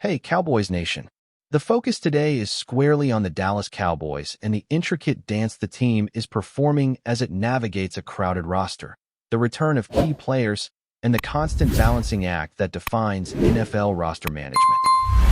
Hey, Cowboys Nation. The focus today is squarely on the Dallas Cowboys and the intricate dance the team is performing as it navigates a crowded roster, the return of key players, and the constant balancing act that defines NFL roster management.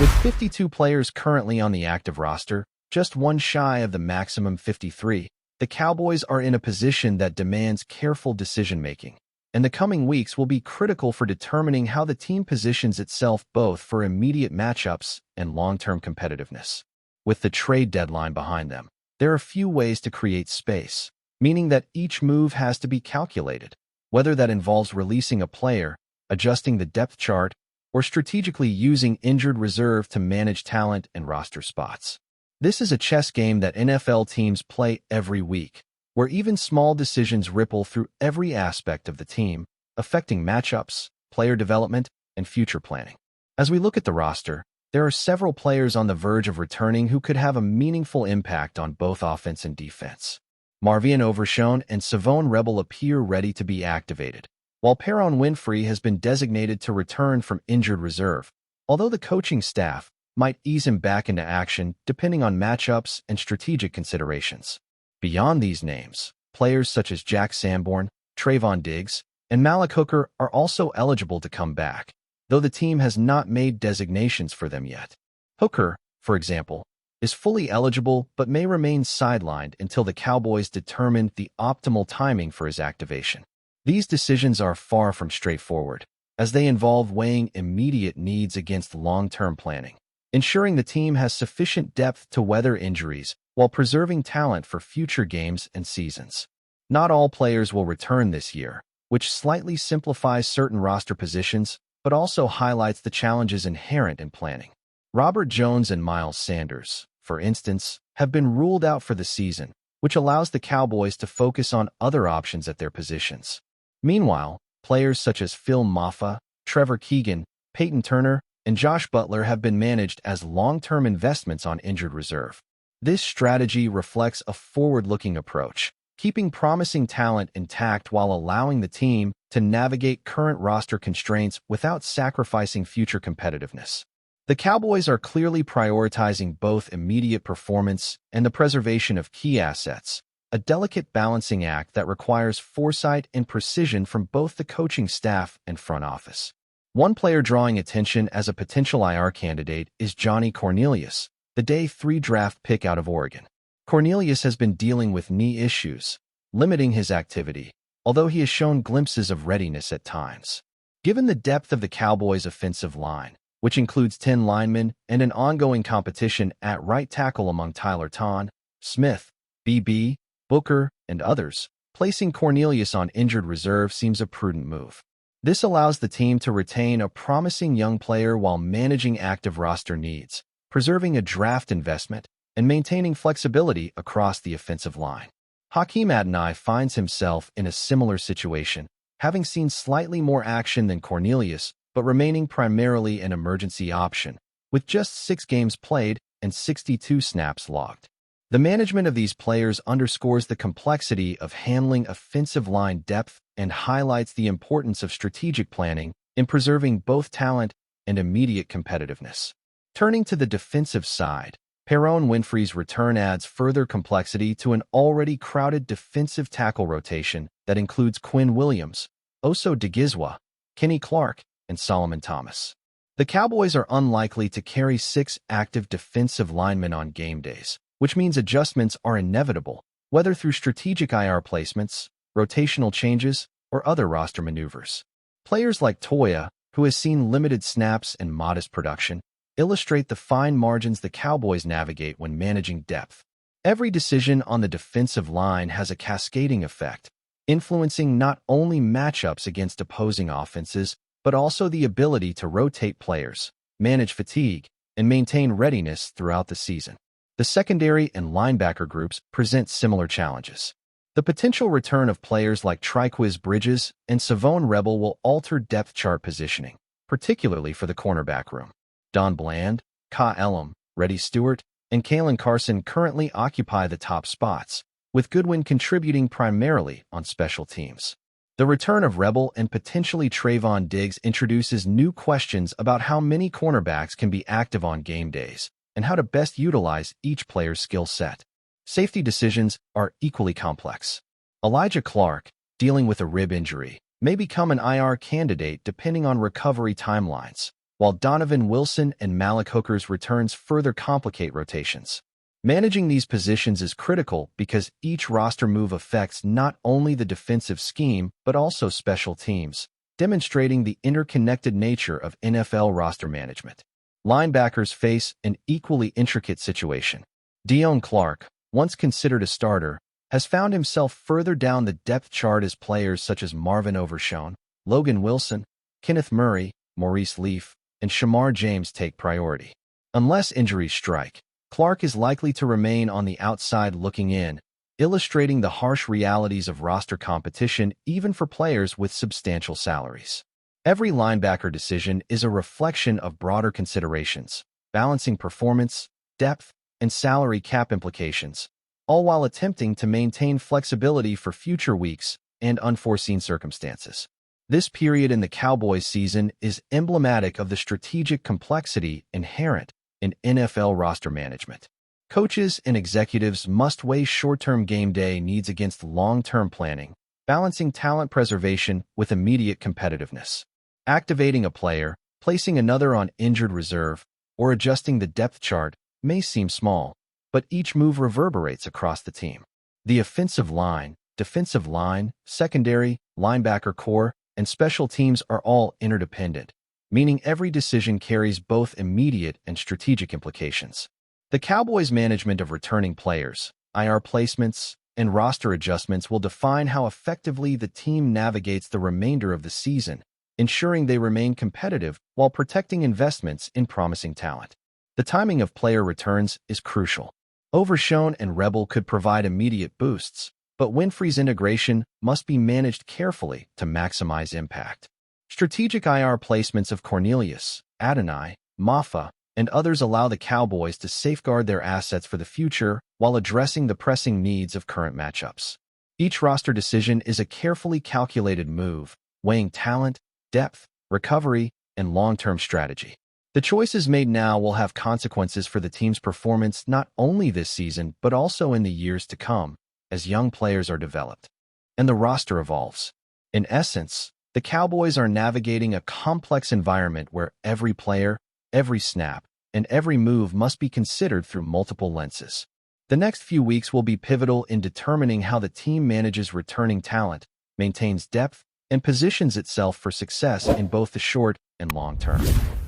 With 52 players currently on the active roster, just one shy of the maximum 53, the Cowboys are in a position that demands careful decision-making, and the coming weeks will be critical for determining how the team positions itself both for immediate matchups and long-term competitiveness. With the trade deadline behind them, there are few ways to create space, meaning that each move has to be calculated, whether that involves releasing a player, adjusting the depth chart, or strategically using injured reserve to manage talent and roster spots. This is a chess game that NFL teams play every week, where even small decisions ripple through every aspect of the team, affecting matchups, player development, and future planning. As we look at the roster, there are several players on the verge of returning who could have a meaningful impact on both offense and defense. Marvin Overshown and Savon Rebel appear ready to be activated, while Perron Winfrey has been designated to return from injured reserve, although the coaching staff might ease him back into action depending on matchups and strategic considerations. Beyond these names, players such as Jack Sanborn, Trevon Diggs, and Malik Hooker are also eligible to come back, though the team has not made designations for them yet. Hooker, for example, is fully eligible but may remain sidelined until the Cowboys determine the optimal timing for his activation. These decisions are far from straightforward, as they involve weighing immediate needs against long-term planning, ensuring the team has sufficient depth to weather injuries while preserving talent for future games and seasons. Not all players will return this year, which slightly simplifies certain roster positions, but also highlights the challenges inherent in planning. Robert Jones and Miles Sanders, for instance, have been ruled out for the season, which allows the Cowboys to focus on other options at their positions. Meanwhile, players such as Phil Mafah, Trevor Keegan, Peyton Turner, and Josh Butler have been managed as long-term investments on injured reserve. This strategy reflects a forward-looking approach, keeping promising talent intact while allowing the team to navigate current roster constraints without sacrificing future competitiveness. The Cowboys are clearly prioritizing both immediate performance and the preservation of key assets, a delicate balancing act that requires foresight and precision from both the coaching staff and front office. One player drawing attention as a potential IR candidate is Johnny Cornelius, the Day 3 draft pick out of Oregon. Cornelius has been dealing with knee issues, limiting his activity, although he has shown glimpses of readiness at times. Given the depth of the Cowboys' offensive line, which includes 10 linemen and an ongoing competition at right tackle among Tyler Ton, Smith, BB, Booker, and others, placing Cornelius on injured reserve seems a prudent move. This allows the team to retain a promising young player while managing active roster needs, preserving a draft investment, and maintaining flexibility across the offensive line. Hakeem Adonai finds himself in a similar situation, having seen slightly more action than Cornelius, but remaining primarily an emergency option, with just 6 games played and 62 snaps logged. The management of these players underscores the complexity of handling offensive line depth and highlights the importance of strategic planning in preserving both talent and immediate competitiveness. Turning to the defensive side, Perron Winfrey's return adds further complexity to an already crowded defensive tackle rotation that includes Quinn Williams, Oso Digizwa, Kenny Clark, and Solomon Thomas. The Cowboys are unlikely to carry 6 active defensive linemen on game days, which means adjustments are inevitable, whether through strategic IR placements, rotational changes, or other roster maneuvers. Players like Toya, who has seen limited snaps and modest production, illustrate the fine margins the Cowboys navigate when managing depth. Every decision on the defensive line has a cascading effect, influencing not only matchups against opposing offenses, but also the ability to rotate players, manage fatigue, and maintain readiness throughout the season. The secondary and linebacker groups present similar challenges. The potential return of players like Triquiz Bridges and Savon Rebel will alter depth chart positioning, particularly for the cornerback room. Don Bland, Ka Elam, Reddy Stewart, and Kalen Carson currently occupy the top spots, with Goodwin contributing primarily on special teams. The return of Rebel and potentially Trevon Diggs introduces new questions about how many cornerbacks can be active on game days and how to best utilize each player's skill set. Safety decisions are equally complex. Elijah Clark, dealing with a rib injury, may become an IR candidate depending on recovery timelines, while Donovan Wilson and Malik Hooker's returns further complicate rotations. Managing these positions is critical because each roster move affects not only the defensive scheme but also special teams, demonstrating the interconnected nature of NFL roster management. Linebackers face an equally intricate situation. Deone Clark, once considered a starter, has found himself further down the depth chart as players such as Marvin Overshown, Logan Wilson, Kenneth Murray, Maurice Leaf, and Shamar James take priority. Unless injuries strike, Clark is likely to remain on the outside looking in, illustrating the harsh realities of roster competition even for players with substantial salaries. Every linebacker decision is a reflection of broader considerations, balancing performance, depth, and salary cap implications, all while attempting to maintain flexibility for future weeks and unforeseen circumstances. This period in the Cowboys season is emblematic of the strategic complexity inherent in NFL roster management. Coaches and executives must weigh short-term game day needs against long-term planning, balancing talent preservation with immediate competitiveness. Activating a player, placing another on injured reserve, or adjusting the depth chart may seem small, but each move reverberates across the team. The offensive line, defensive line, secondary, linebacker core, and special teams are all interdependent, meaning every decision carries both immediate and strategic implications. The Cowboys' management of returning players, IR placements, and roster adjustments will define how effectively the team navigates the remainder of the season, ensuring they remain competitive while protecting investments in promising talent. The timing of player returns is crucial. Overshown and Rebel could provide immediate boosts, but Winfrey's integration must be managed carefully to maximize impact. Strategic IR placements of Cornelius, Adonai, Maffa, and others allow the Cowboys to safeguard their assets for the future while addressing the pressing needs of current matchups. Each roster decision is a carefully calculated move, weighing talent, depth, recovery, and long-term strategy. The choices made now will have consequences for the team's performance not only this season but also in the years to come, as young players are developed and the roster evolves. In essence, the Cowboys are navigating a complex environment where every player, every snap, and every move must be considered through multiple lenses. The next few weeks will be pivotal in determining how the team manages returning talent, maintains depth, and positions itself for success in both the short and long term.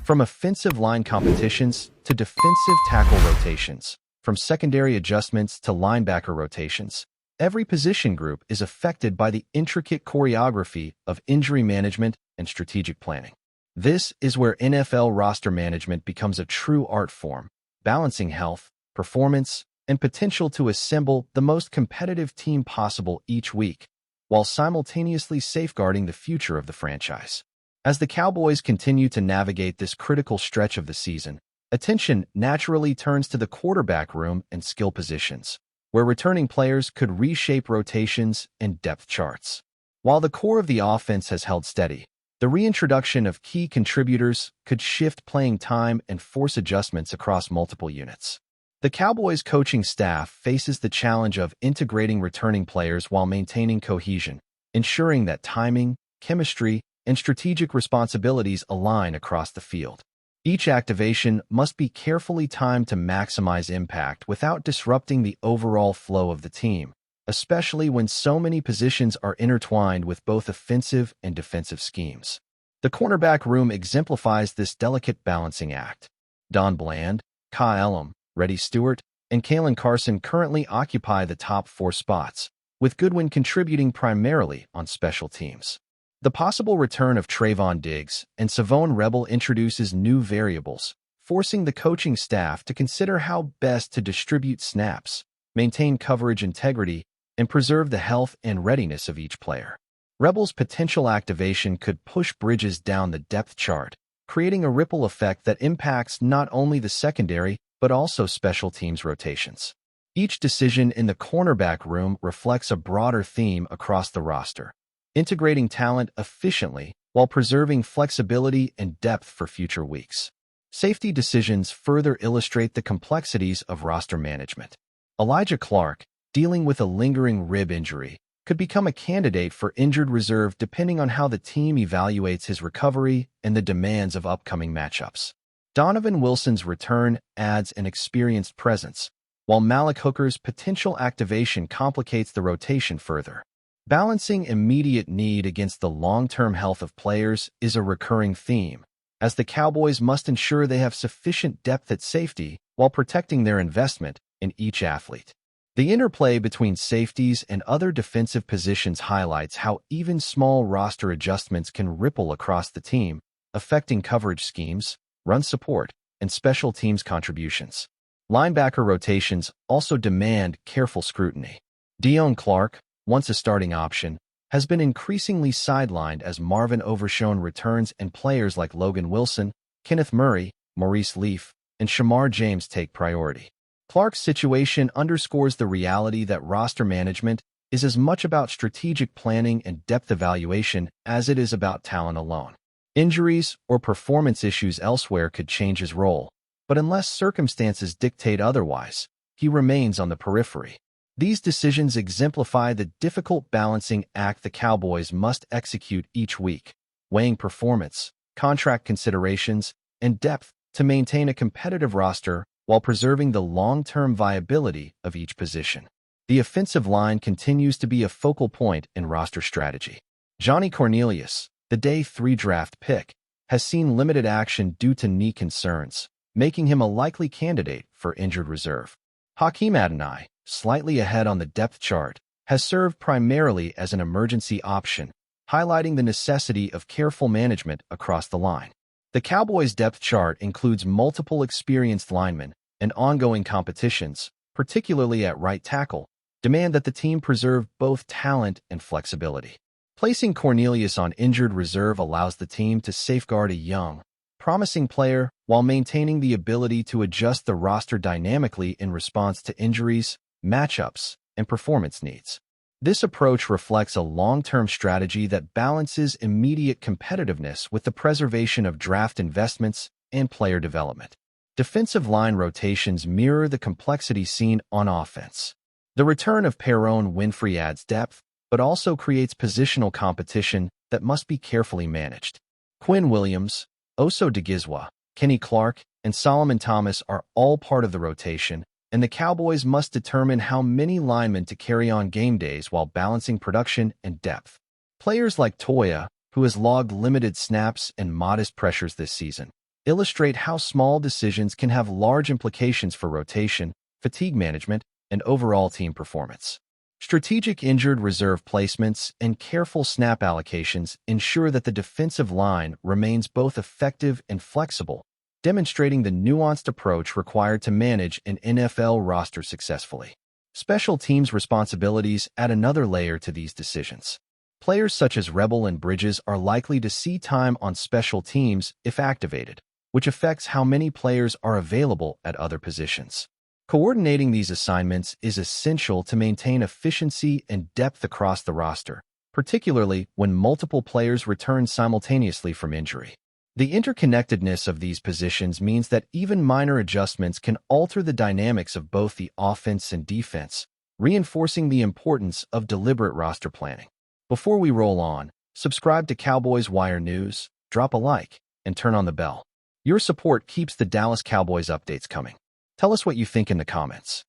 From offensive line competitions to defensive tackle rotations, from secondary adjustments to linebacker rotations, every position group is affected by the intricate choreography of injury management and strategic planning. This is where NFL roster management becomes a true art form, balancing health, performance, and potential to assemble the most competitive team possible each week, while simultaneously safeguarding the future of the franchise. As the Cowboys continue to navigate this critical stretch of the season, attention naturally turns to the quarterback room and skill positions, where returning players could reshape rotations and depth charts. While the core of the offense has held steady, the reintroduction of key contributors could shift playing time and force adjustments across multiple units. The Cowboys coaching staff faces the challenge of integrating returning players while maintaining cohesion, ensuring that timing, chemistry, and strategic responsibilities align across the field. Each activation must be carefully timed to maximize impact without disrupting the overall flow of the team, especially when so many positions are intertwined with both offensive and defensive schemes. The cornerback room exemplifies this delicate balancing act. Don Bland, Ka Elam, Reddy Stewart, and Kalen Carson currently occupy the top 4 spots, with Goodwin contributing primarily on special teams. The possible return of Trevon Diggs and Savone Rebel introduces new variables, forcing the coaching staff to consider how best to distribute snaps, maintain coverage integrity, and preserve the health and readiness of each player. Rebel's potential activation could push bridges down the depth chart, creating a ripple effect that impacts not only the secondary but also special teams rotations. Each decision in the cornerback room reflects a broader theme across the roster. integrating talent efficiently while preserving flexibility and depth for future weeks. Safety decisions further illustrate the complexities of roster management. Elijah Clark, dealing with a lingering rib injury, could become a candidate for injured reserve depending on how the team evaluates his recovery and the demands of upcoming matchups. Donovan Wilson's return adds an experienced presence, while Malik Hooker's potential activation complicates the rotation further. Balancing immediate need against the long-term health of players is a recurring theme, as the Cowboys must ensure they have sufficient depth at safety while protecting their investment in each athlete. The interplay between safeties and other defensive positions highlights how even small roster adjustments can ripple across the team, affecting coverage schemes, run support, and special teams contributions. Linebacker rotations also demand careful scrutiny. Dion Clark, once a starting option, has been increasingly sidelined as Marvin Overshown returns and players like Logan Wilson, Kenneth Murray, Maurice Leaf, and Shamar James take priority. Clark's situation underscores the reality that roster management is as much about strategic planning and depth evaluation as it is about talent alone. Injuries or performance issues elsewhere could change his role, but unless circumstances dictate otherwise, he remains on the periphery. These decisions exemplify the difficult balancing act the Cowboys must execute each week, weighing performance, contract considerations, and depth to maintain a competitive roster while preserving the long-term viability of each position. The offensive line continues to be a focal point in roster strategy. Johnny Cornelius, the Day 3 draft pick, has seen limited action due to knee concerns, making him a likely candidate for injured reserve. Hakeem Adonai, slightly ahead on the depth chart, has served primarily as an emergency option, highlighting the necessity of careful management across the line. The Cowboys' depth chart includes multiple experienced linemen, and ongoing competitions, particularly at right tackle, demand that the team preserve both talent and flexibility. Placing Cornelius on injured reserve allows the team to safeguard a young, promising player while maintaining the ability to adjust the roster dynamically in response to injuries, matchups, and performance needs. This approach reflects a long-term strategy that balances immediate competitiveness with the preservation of draft investments and player development. Defensive line rotations mirror the complexity seen on offense. The return of Perone Winfrey adds depth, but also creates positional competition that must be carefully managed. Quinn Williams, Oso Digizwa, Kenny Clark, and Solomon Thomas are all part of the rotation, and the Cowboys must determine how many linemen to carry on game days while balancing production and depth. Players like Toya, who has logged limited snaps and modest pressures this season, illustrate how small decisions can have large implications for rotation, fatigue management, and overall team performance. Strategic injured reserve placements and careful snap allocations ensure that the defensive line remains both effective and flexible, demonstrating the nuanced approach required to manage an NFL roster successfully. Special teams responsibilities add another layer to these decisions. Players such as Rebel and Bridges are likely to see time on special teams if activated, which affects how many players are available at other positions. Coordinating these assignments is essential to maintain efficiency and depth across the roster, particularly when multiple players return simultaneously from injury. The interconnectedness of these positions means that even minor adjustments can alter the dynamics of both the offense and defense, reinforcing the importance of deliberate roster planning. Before we roll on, subscribe to Cowboys Wire News, drop a like, and turn on the bell. Your support keeps the Dallas Cowboys updates coming. Tell us what you think in the comments.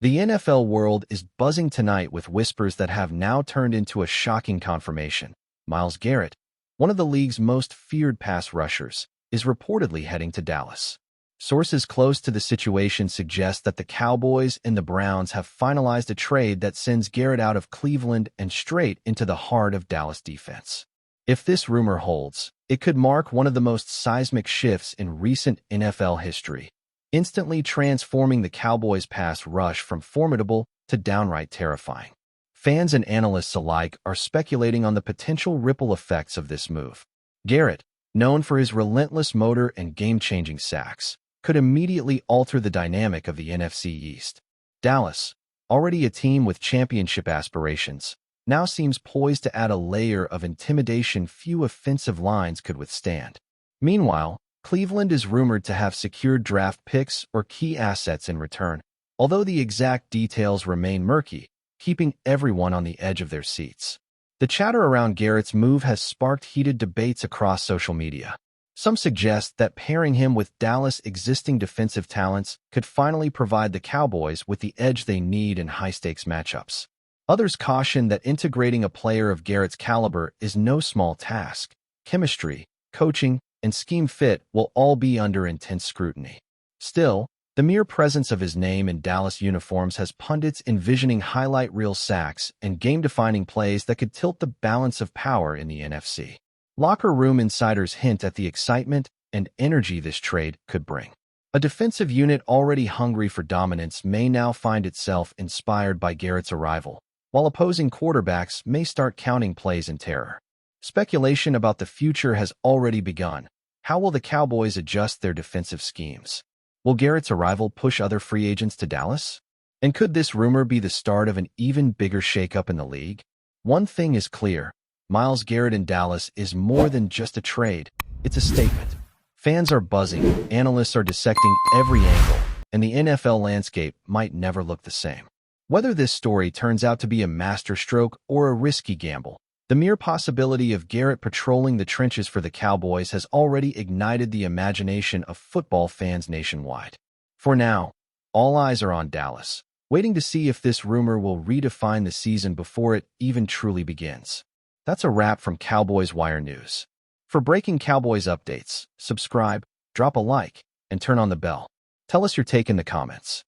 The NFL world is buzzing tonight with whispers that have now turned into a shocking confirmation. Miles Garrett, one of the league's most feared pass rushers, is reportedly heading to Dallas. Sources close to the situation suggest that the Cowboys and the Browns have finalized a trade that sends Garrett out of Cleveland and straight into the heart of Dallas defense. If this rumor holds, it could mark one of the most seismic shifts in recent NFL history, instantly transforming the Cowboys' pass rush from formidable to downright terrifying. Fans and analysts alike are speculating on the potential ripple effects of this move. Garrett, known for his relentless motor and game-changing sacks, could immediately alter the dynamic of the NFC East. Dallas, already a team with championship aspirations, now seems poised to add a layer of intimidation few offensive lines could withstand. Meanwhile, Cleveland is rumored to have secured draft picks or key assets in return, although the exact details remain murky, keeping everyone on the edge of their seats. The chatter around Garrett's move has sparked heated debates across social media. Some suggest that pairing him with Dallas' existing defensive talents could finally provide the Cowboys with the edge they need in high-stakes matchups. Others caution that integrating a player of Garrett's caliber is no small task. Chemistry, coaching, and scheme fit will all be under intense scrutiny. Still, the mere presence of his name in Dallas uniforms has pundits envisioning highlight reel sacks and game-defining plays that could tilt the balance of power in the NFC. Locker room insiders hint at the excitement and energy this trade could bring. A defensive unit already hungry for dominance may now find itself inspired by Garrett's arrival, while opposing quarterbacks may start counting plays in terror. Speculation about the future has already begun. How will the Cowboys adjust their defensive schemes? Will Garrett's arrival push other free agents to Dallas? And could this rumor be the start of an even bigger shakeup in the league? One thing is clear. Miles Garrett in Dallas is more than just a trade. It's a statement. Fans are buzzing, analysts are dissecting every angle, and the NFL landscape might never look the same. Whether this story turns out to be a masterstroke or a risky gamble, the mere possibility of Garrett patrolling the trenches for the Cowboys has already ignited the imagination of football fans nationwide. For now, all eyes are on Dallas, waiting to see if this rumor will redefine the season before it even truly begins. That's a wrap from Cowboys Wire News. For breaking Cowboys updates, subscribe, drop a like, and turn on the bell. Tell us your take in the comments.